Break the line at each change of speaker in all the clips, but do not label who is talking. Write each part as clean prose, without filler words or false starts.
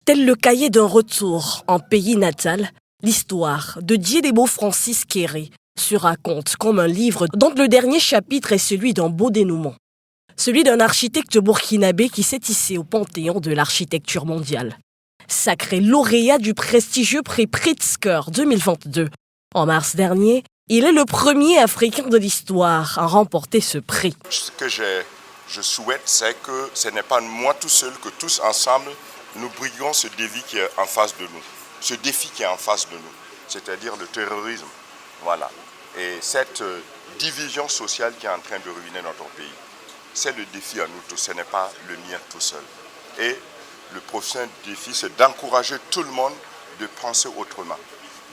Tel le cahier d'un retour en pays natal, l'histoire de Dieudebo Francis Kéré se raconte comme un livre dont le dernier chapitre est celui d'un beau dénouement. Celui d'un architecte burkinabé qui s'est hissé au panthéon de l'architecture mondiale. Sacré lauréat du prestigieux prix Pritzker 2022. En mars dernier, il est le premier Africain de l'histoire à remporter ce prix.
Ce que je souhaite, c'est que ce n'est pas moi tout seul, que tous ensemble, nous briguons ce défi qui est en face de nous. Ce défi qui est en face de nous, c'est-à-dire le terrorisme. Voilà. Et cette division sociale qui est en train de ruiner notre pays. C'est le défi à nous tous, ce n'est pas le mien tout seul. Et le prochain défi, c'est d'encourager tout le monde de penser autrement.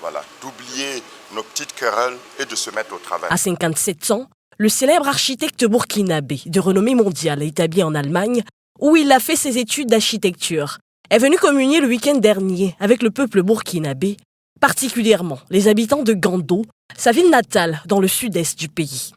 Voilà, d'oublier nos petites querelles et de se mettre au travail.
À 57 ans, le célèbre architecte burkinabé de renommée mondiale établi en Allemagne, où il a fait ses études d'architecture, est venu communier le week-end dernier avec le peuple burkinabé, particulièrement les habitants de Gando, sa ville natale dans le sud-est du pays.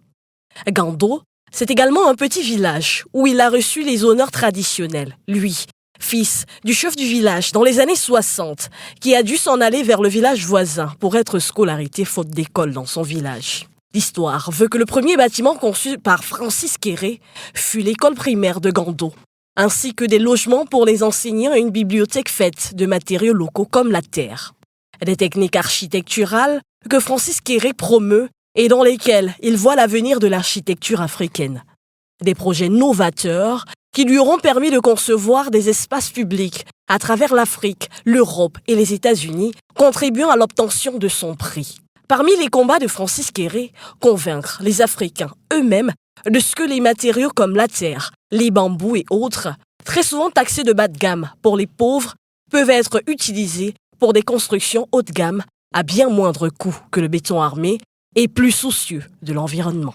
Gando, c'est également un petit village où il a reçu les honneurs traditionnels, lui, fils du chef du village dans les années 60, qui a dû s'en aller vers le village voisin pour être scolarisé faute d'école dans son village. L'histoire veut que le premier bâtiment conçu par Francis Kéré fut l'école primaire de Gando, ainsi que des logements pour les enseignants et une bibliothèque faite de matériaux locaux comme la terre. Des techniques architecturales que Francis Kéré promeut et dans lesquelles il voit l'avenir de l'architecture africaine. Des projets novateurs qui lui auront permis de concevoir des espaces publics à travers l'Afrique, l'Europe et les États-Unis, contribuant à l'obtention de son prix. Parmi les combats de Francis Kéré, convaincre les Africains eux-mêmes de ce que les matériaux comme la terre, les bambous et autres, très souvent taxés de bas de gamme pour les pauvres, peuvent être utilisés pour des constructions haut de gamme à bien moindre coût que le béton armé et plus soucieux de l'environnement.